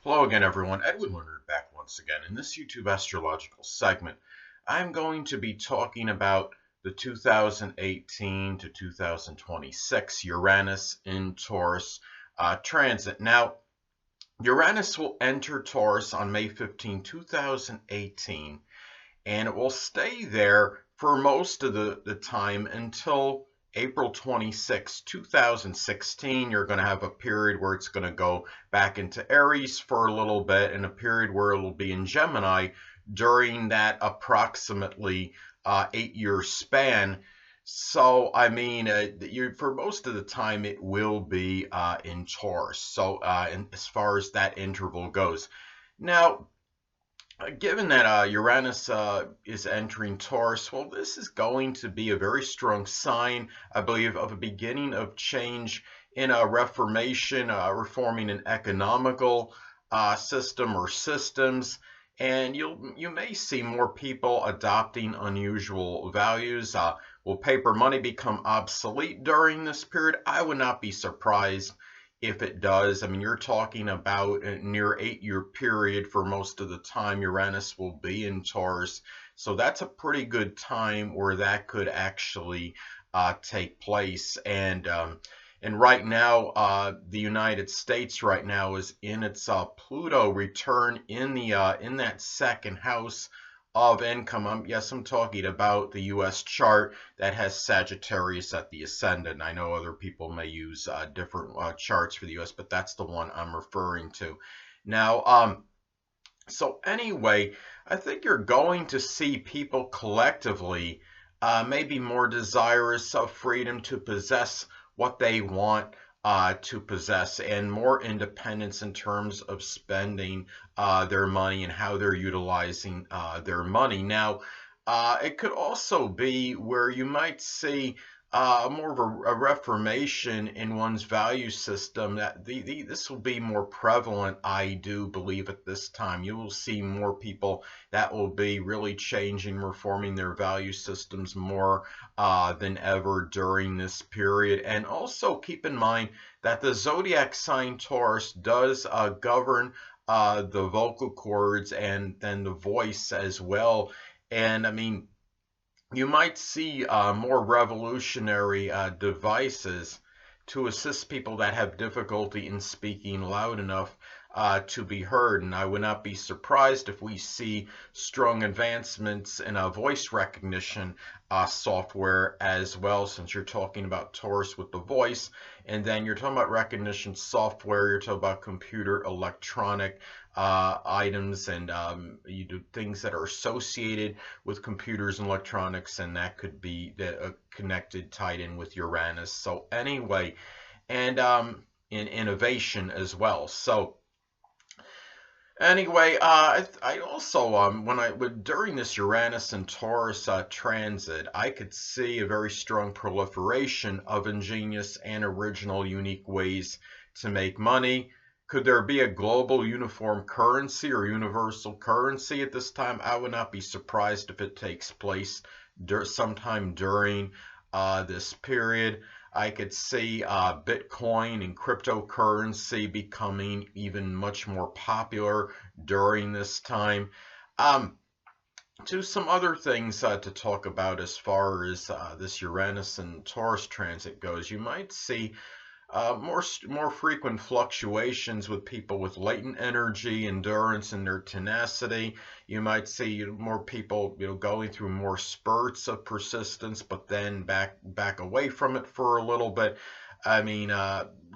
Hello again, everyone. Edwin Learnard back once again. In this YouTube astrological segment, I'm going to be talking about the 2018 to 2026 Uranus in Taurus transit. Now, Uranus will enter Taurus on May 15, 2018, and it will stay there for most of the time until April 26, 2016. You're going to have a period where it's going to go back into Aries for a little bit, and a period where it'll be in Gemini during that approximately 8-year span. So, I mean, for most of the time, it will be in Taurus. So, as far as that interval goes. Now, given that Uranus is entering Taurus, well, this is going to be a very strong sign, I believe, of a beginning of change in a reformation, reforming an economical system or systems. And you may see more people adopting unusual values. Will paper money become obsolete during this period? I would not be surprised if it does. I mean, you're talking about a near 8-year period for most of the time Uranus will be in Taurus. So that's a pretty good time where that could actually take place. And right now, the United States right now is in its Pluto return in that second house of income. I'm talking about the U.S. chart that has Sagittarius at the ascendant. I know other people may use different charts for the U.S., but that's the one I'm referring to. Now, so anyway, I think you're going to see people collectively maybe more desirous of freedom to possess what they want to possess, and more independence in terms of spending their money and how they're utilizing their money. Now, it could also be where you might see more of a reformation in one's value system. That this will be more prevalent, I do believe, at this time. You will see more people that will be really changing, reforming their value systems more than ever during this period. And also keep in mind that the zodiac sign Taurus does govern the vocal cords and then the voice as well. And I mean, you might see more revolutionary devices to assist people that have difficulty in speaking loud enough to be heard. And I would not be surprised if we see strong advancements in voice recognition software as well, since you're talking about Taurus with the voice. And then you're talking about recognition software, you're talking about computer electronic items, and you do things that are associated with computers and electronics, and that could be connected, tied in with Uranus. So anyway, and in innovation as well. So anyway, I also during this Uranus and Taurus transit, I could see a very strong proliferation of ingenious and original, unique ways to make money. Could there be a global uniform currency or universal currency at this time? I would not be surprised if it takes place sometime during this period. I could see Bitcoin and cryptocurrency becoming even much more popular during this time. To some other things to talk about as far as this Uranus and Taurus transit goes, you might see more frequent fluctuations with people with latent energy, endurance, and their tenacity. You might see more people, going through more spurts of persistence, but then back away from it for a little bit. I mean,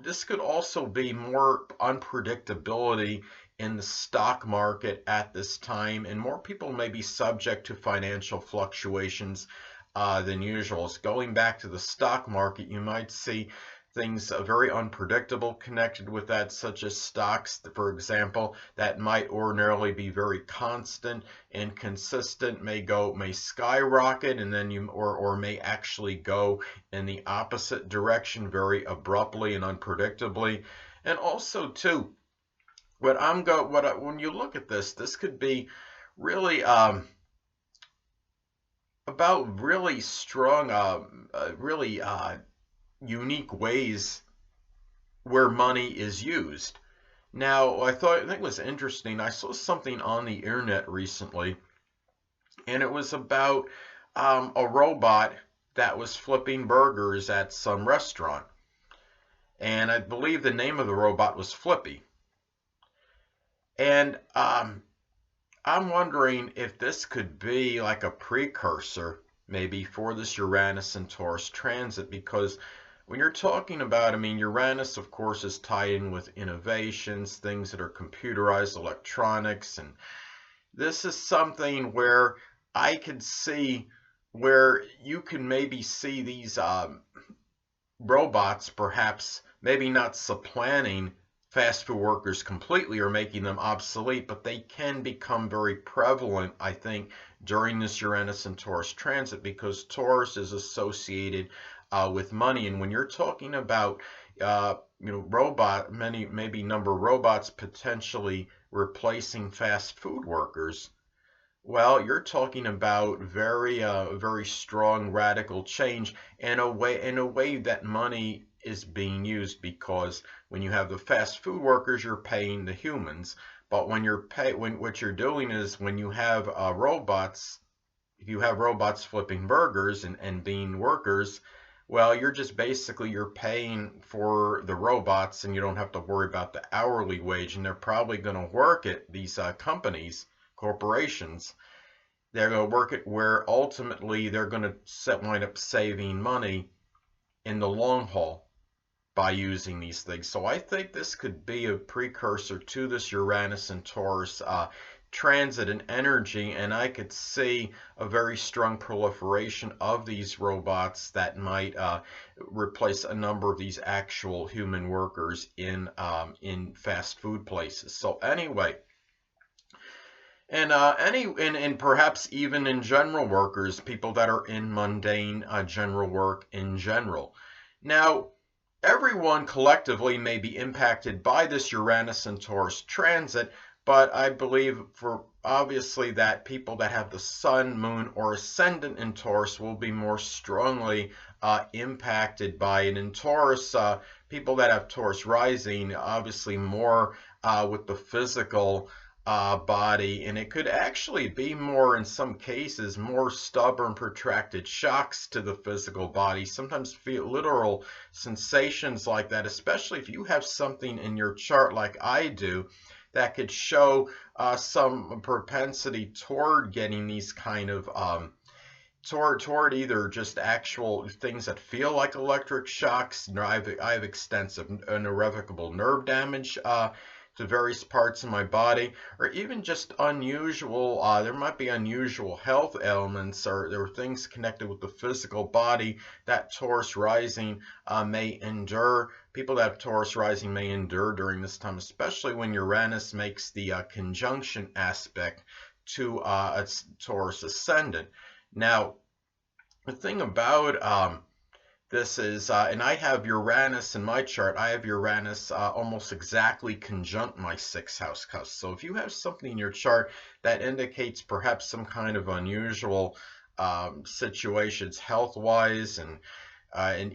this could also be more unpredictability in the stock market at this time, and more people may be subject to financial fluctuations than usual. So going back to the stock market, you might see things very unpredictable connected with that, such as stocks, for example, that might ordinarily be very constant and consistent, may skyrocket, and then or may actually go in the opposite direction very abruptly and unpredictably. And also too, when you look at this could be really about really strong, really unique ways where money is used. Now, I think it was interesting. I saw something on the internet recently, and it was about a robot that was flipping burgers at some restaurant. And I believe the name of the robot was Flippy. And I'm wondering if this could be like a precursor, maybe, for this Uranus and Taurus transit, because when you're talking about, I mean, Uranus, of course, is tied in with innovations, things that are computerized, electronics, and this is something where I could see where you can maybe see these robots perhaps maybe not supplanting fast food workers completely or making them obsolete, but they can become very prevalent, I think, during this Uranus and Taurus transit, because Taurus is associated with money. And when you're talking about maybe number of robots potentially replacing fast food workers, well, you're talking about very strong radical change in a way that money is being used, because when you have the fast food workers, you're paying the humans. But when what you're doing is when you have robots, if you have robots flipping burgers and being workers, well, you're paying for the robots, and you don't have to worry about the hourly wage, and they're probably going to work at these corporations. They're going to work it where ultimately they're going to wind up saving money in the long haul by using these things. So I think this could be a precursor to this Uranus and Taurus transit and energy, and I could see a very strong proliferation of these robots that might replace a number of these actual human workers in fast food places. So anyway, and perhaps even in general workers, people that are in mundane general work in general. Now, everyone collectively may be impacted by this Uranus and Taurus transit, but I believe for obviously that people that have the sun, moon, or ascendant in Taurus will be more strongly impacted by it. In Taurus, people that have Taurus rising, obviously more with the physical body, and it could actually be more, in some cases, more stubborn, protracted shocks to the physical body, sometimes feel literal sensations like that, especially if you have something in your chart like I do that could show some propensity toward getting these kind of toward either just actual things that feel like electric shocks. I have extensive and irrevocable nerve damage to various parts of my body, or even just unusual, there might be unusual health ailments, or there are things connected with the physical body that Taurus rising may endure. People that have Taurus rising may endure during this time, especially when Uranus makes the conjunction aspect to its Taurus ascendant. Now, the thing about this is, and I have Uranus in my chart. I have Uranus almost exactly conjunct my 6th house cusp. So if you have something in your chart that indicates perhaps some kind of unusual situations health-wise, and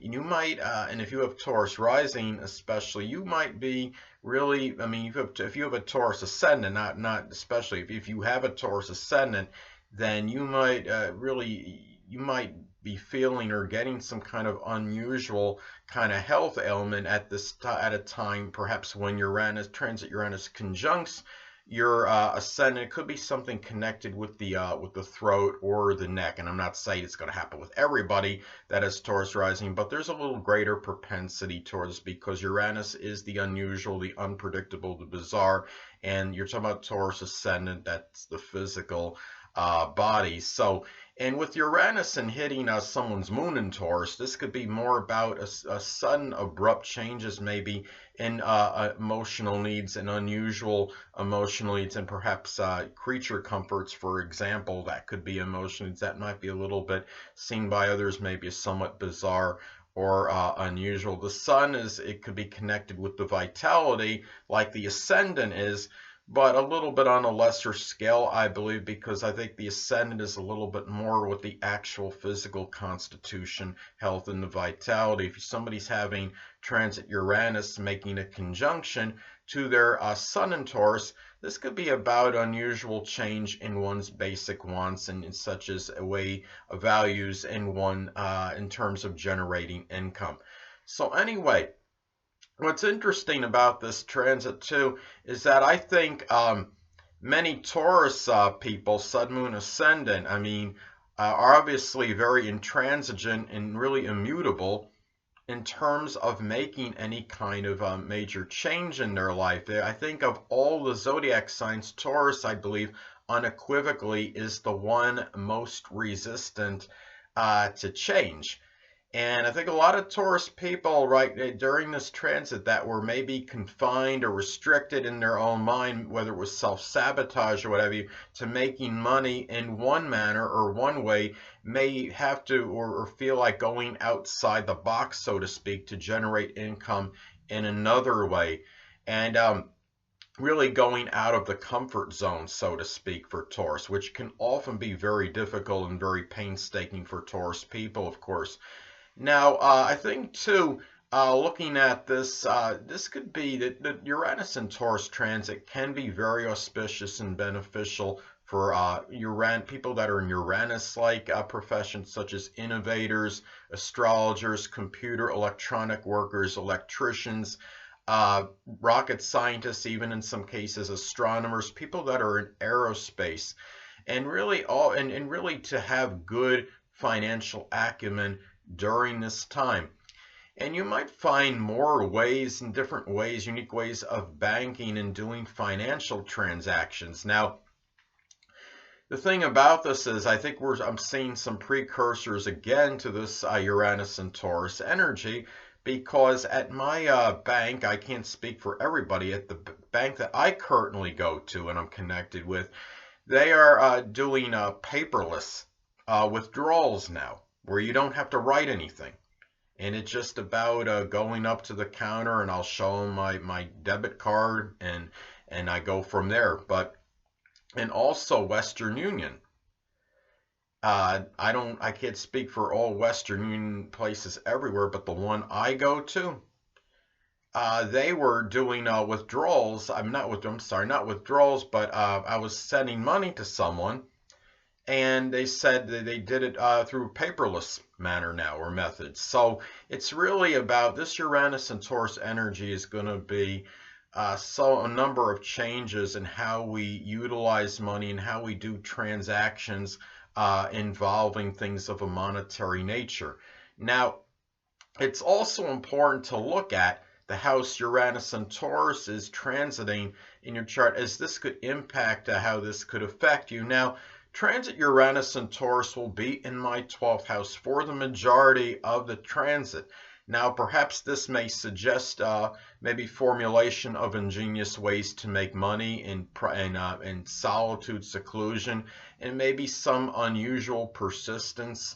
you might, and if you have Taurus rising, especially, you might be really. I mean, if you have a Taurus ascendant, not especially if you have a Taurus ascendant, then you might you might be feeling or getting some kind of unusual kind of health ailment at a time, perhaps when Uranus conjuncts your ascendant. It could be something connected with the throat or the neck, and I'm not saying it's going to happen with everybody that has Taurus rising, but there's a little greater propensity towards, because Uranus is the unusual, the unpredictable, the bizarre, and you're talking about Taurus ascendant, that's the physical body. So, and with Uranus and hitting someone's moon in Taurus, this could be more about a sudden abrupt changes maybe in emotional needs and unusual emotional needs, and perhaps creature comforts, for example. That could be emotional needs that might be a little bit seen by others maybe as somewhat bizarre or unusual. The sun it could be connected with the vitality like the ascendant is, but a little bit on a lesser scale, I believe, because I think the ascendant is a little bit more with the actual physical constitution, health, and the vitality. If somebody's having transit Uranus making a conjunction, to their Sun in Taurus, this could be about unusual change in one's basic wants and such as a way of values in terms of generating income. So anyway, what's interesting about this transit too is that I think many Taurus people, Sun, Moon, Ascendant, are obviously very intransigent and really immutable in terms of making any kind of major change in their life. I think of all the zodiac signs, Taurus, I believe, unequivocally is the one most resistant to change. And I think a lot of Taurus people, right, during this transit that were maybe confined or restricted in their own mind, whether it was self-sabotage or whatever, to making money in one manner or one way, may have to or feel like going outside the box, so to speak, to generate income in another way. And really going out of the comfort zone, so to speak, for Taurus, which can often be very difficult and very painstaking for Taurus people, of course. Now, I think too, looking at this, this could be that Uranus in Taurus transit can be very auspicious and beneficial for people that are in Uranus-like professions, such as innovators, astrologers, computer, electronic workers, electricians, rocket scientists, even in some cases astronomers, people that are in aerospace, and really to have good financial acumen during this time. And you might find more ways and different ways, unique ways of banking and doing financial transactions. Now, the thing about this is I think I'm seeing some precursors again to this Uranus and Taurus energy, because at my bank, I can't speak for everybody, at the bank that I currently go to and I'm connected with, they are doing paperless withdrawals now, where you don't have to write anything. And it's just about going up to the counter and I'll show them my debit card and I go from there. And also Western Union. I can't speak for all Western Union places everywhere, but the one I go to, they were doing withdrawals. Not withdrawals, but I was sending money to someone, and they said that they did it through a paperless manner now, or methods. So it's really about this Uranus and Taurus energy is going to be a number of changes in how we utilize money and how we do transactions involving things of a monetary nature. Now, it's also important to look at the house Uranus and Taurus is transiting in your chart, as this could impact how this could affect you. Now, transit Uranus and Taurus will be in my 12th house for the majority of the transit. Now, perhaps this may suggest maybe formulation of ingenious ways to make money in solitude, seclusion, and maybe some unusual persistence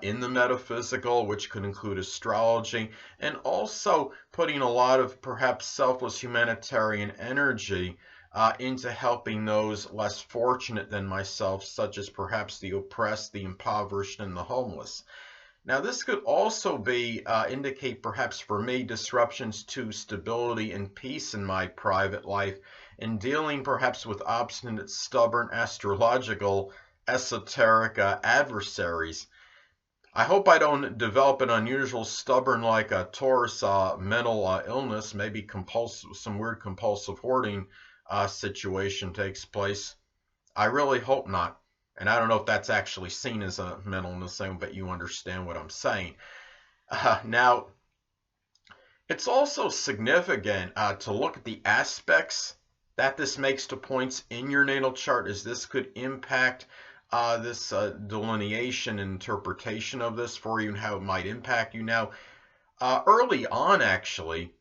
in the metaphysical, which could include astrology, and also putting a lot of perhaps selfless humanitarian energy into helping those less fortunate than myself, such as perhaps the oppressed, the impoverished, and the homeless. Now, this could also be indicate perhaps for me disruptions to stability and peace in my private life, and dealing perhaps with obstinate, stubborn, astrological, esoteric adversaries. I hope I don't develop an unusual, stubborn, like a Taurus mental illness, maybe some weird compulsive hoarding situation takes place. I really hope not. And I don't know if that's actually seen as a mental illness, but you understand what I'm saying. Now, it's also significant to look at the aspects that this makes to points in your natal chart, as this could impact this delineation and interpretation of this for you and how it might impact you. Now, early on, actually,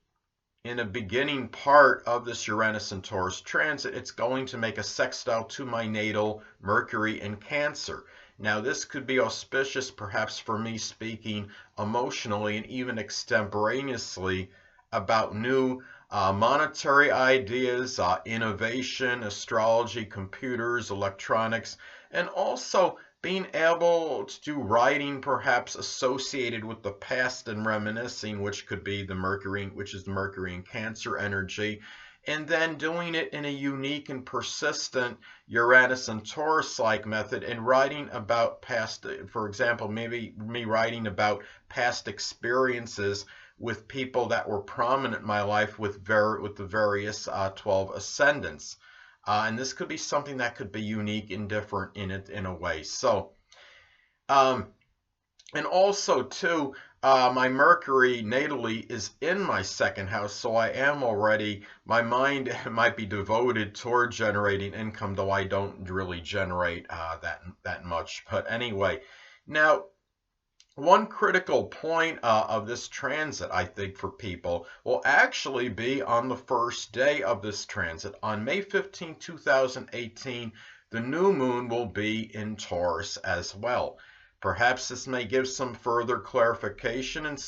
in the beginning part of this Uranus and Taurus transit, it's going to make a sextile to my natal Mercury in Cancer. Now, this could be auspicious perhaps for me speaking emotionally and even extemporaneously about new monetary ideas, innovation, astrology, computers, electronics, and also being able to do writing perhaps associated with the past and reminiscing, which could be the Mercury, which is the Mercury in Cancer energy, and then doing it in a unique and persistent Uranus and Taurus-like method, and writing about past, for example, maybe me writing about past experiences with people that were prominent in my life with the various 12 ascendants. And this could be something that could be unique and different in a way. So, and also too, my Mercury natally is in my second house, so I am already, my mind might be devoted toward generating income, though I don't really generate that much. But anyway, now one critical point of this transit, I think, for people will actually be on the first day of this transit. On May 15, 2018, the new moon will be in Taurus as well. Perhaps this may give some further clarification and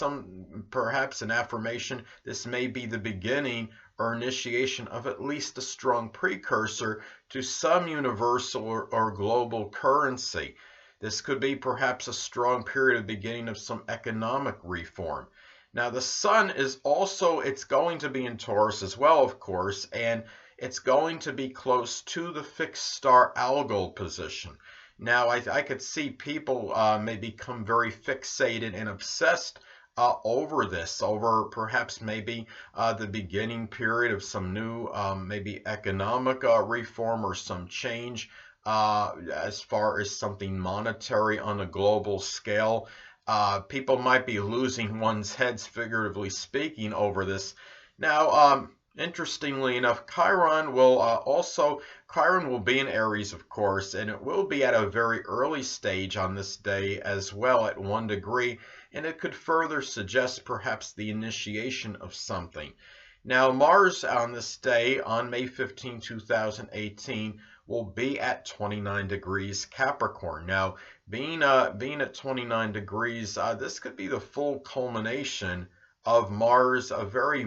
perhaps an affirmation. This may be the beginning or initiation of at least a strong precursor to some universal or global currency. This could be perhaps a strong period of beginning of some economic reform. Now the sun is also, it's going to be in Taurus as well, of course, and it's going to be close to the fixed star algol position. Now I could see people may become very fixated and obsessed over this, over perhaps maybe the beginning period of some new maybe economic reform or some change as far as something monetary on a global scale. People might be losing one's heads, figuratively speaking, over this. Now, interestingly enough, Chiron will be in Aries, of course, and it will be at a very early stage on this day as well at 1 degree, and it could further suggest perhaps the initiation of something. Now, Mars on this day, on May 15, 2018, will be at 29 degrees Capricorn. Now, being at 29 degrees, this could be the full culmination of Mars, a very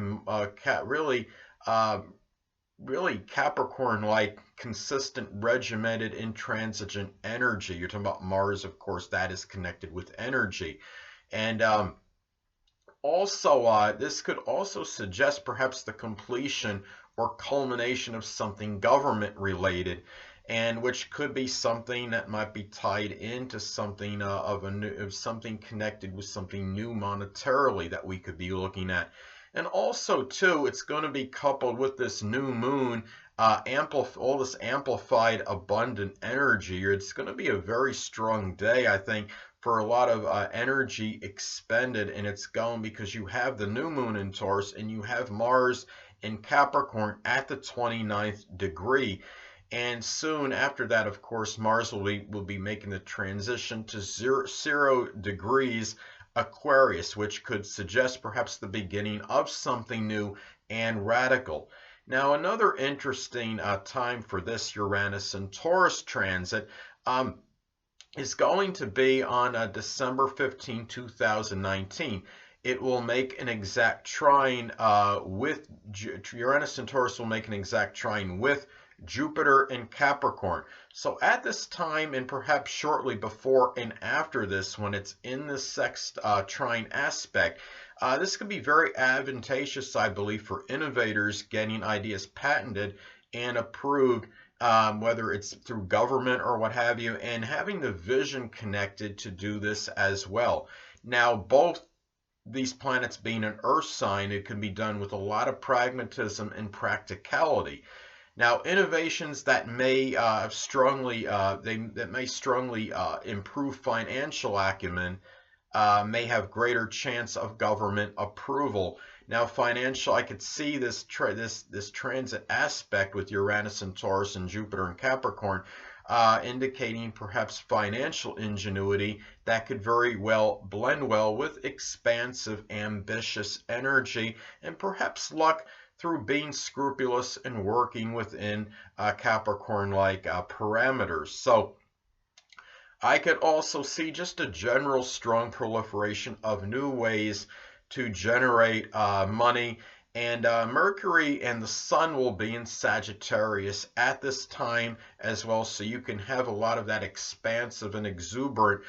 really Capricorn-like, consistent, regimented, intransigent energy. You're talking about Mars, of course, that is connected with energy. And also, this could also suggest perhaps the completion or culmination of something government-related, and which could be something that might be tied into something of something connected with something new monetarily that we could be looking at. And also, too, it's going to be coupled with this new moon, all this amplified, abundant energy. It's going to be a very strong day, I think, for a lot of energy expended, and it's going because you have the new moon in Taurus and you have Mars in Capricorn at the 29th degree. And soon after that, of course, Mars will be making the transition to 0 degrees Aquarius, which could suggest perhaps the beginning of something new and radical. Now, another interesting time for this Uranus and Taurus transit is going to be on December 15, 2019. It will make an exact trine with Uranus and Taurus will make an exact trine with Jupiter in Capricorn. So at this time, and perhaps shortly before and after this, when it's in the sext trine aspect, this could be very advantageous, I believe, for innovators getting ideas patented and approved, whether it's through government or what have you, and having the vision connected to do this as well. Now, both these planets being an earth sign, it can be done with a lot of pragmatism and practicality. Now, innovations that may strongly improve financial acumen may have greater chance of government approval. Now, I could see this transit aspect with Uranus and Taurus and Jupiter and Capricorn, indicating perhaps financial ingenuity that could very well blend well with expansive, ambitious energy, and perhaps luck through being scrupulous and working within Capricorn-like parameters. So I could also see just a general strong proliferation of new ways to generate money. And Mercury and the Sun will be in Sagittarius at this time as well, so you can have a lot of that expansive and exuberant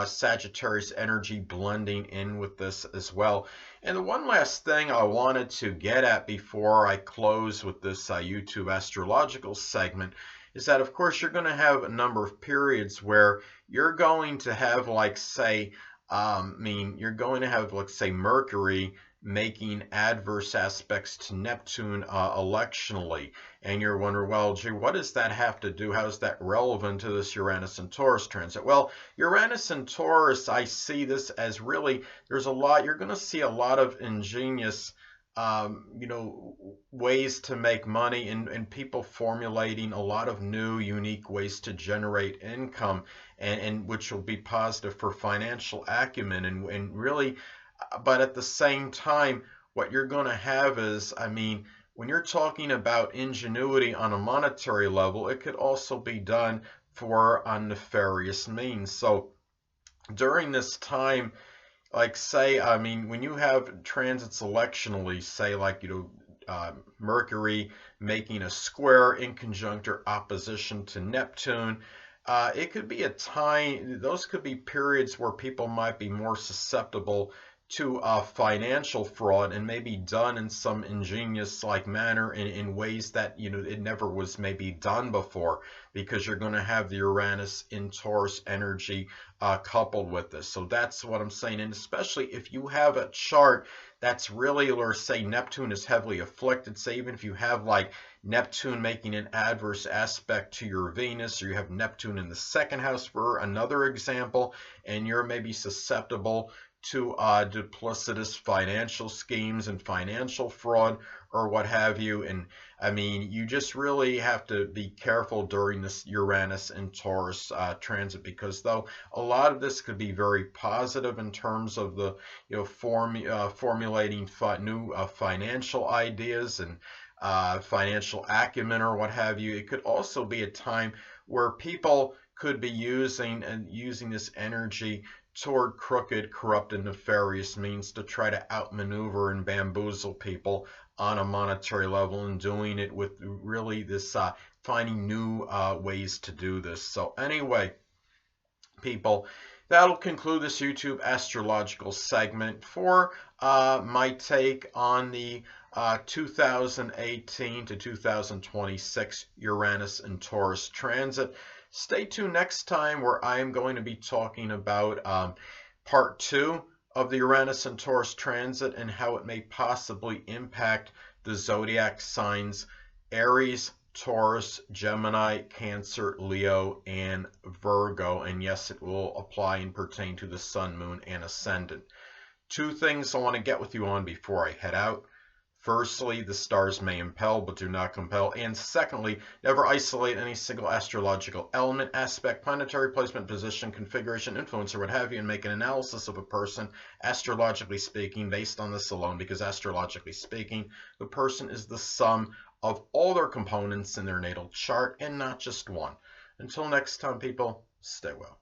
Sagittarius energy blending in with this as well. And the one last thing I wanted to get at before I close with this YouTube astrological segment is that, of course, you're going to have a number of periods where you're going to have, like, say, you're going to have, let's say, Mercury making adverse aspects to Neptune electionally. And you're wondering, well, gee, what does that have to do? How is that relevant to this Uranus and Taurus transit? Well, Uranus and Taurus, I see this as really, there's a lot, you're going to see a lot of ingenious ways to make money, and people formulating a lot of new, unique ways to generate income, and which will be positive for financial acumen, and really, but at the same time, what you're going to have is, when you're talking about ingenuity on a monetary level, it could also be done for nefarious means. So during this time, like, say, when you have transits electionally, say, like, Mercury making a square in conjunct or opposition to Neptune, it could be a time, those could be periods where people might be more susceptible to financial fraud, and maybe done in some ingenious like manner, in ways that it never was maybe done before, because you're going to have the Uranus in Taurus energy coupled with this. So that's what I'm saying. And especially if you have a chart that's really, or say Neptune is heavily afflicted, say even if you have like Neptune making an adverse aspect to your Venus, or you have Neptune in the second house for another example, and you're maybe susceptible to duplicitous financial schemes and financial fraud or what have you. And you just really have to be careful during this Uranus and Taurus transit, because though a lot of this could be very positive in terms of the formulating new financial ideas and financial acumen or what have you, it could also be a time where people could be using this energy toward crooked, corrupt, and nefarious means to try to outmaneuver and bamboozle people on a monetary level, and doing it with really this finding new ways to do this. So anyway, people, that'll conclude this YouTube astrological segment for my take on the 2018 to 2026 Uranus and Taurus transit. Stay tuned next time, where I am going to be talking about part 2 of the Uranus and Taurus transit, and how it may possibly impact the zodiac signs Aries, Taurus, Gemini, Cancer, Leo, and Virgo. And yes, it will apply and pertain to the sun, moon, and ascendant. 2 things I want to get with you on before I head out. Firstly, the stars may impel but do not compel. And secondly, never isolate any single astrological element, aspect, planetary placement, position, configuration, influence, or what have you, and make an analysis of a person, astrologically speaking, based on this alone, because astrologically speaking, the person is the sum of all their components in their natal chart, and not just one. Until next time, people, stay well.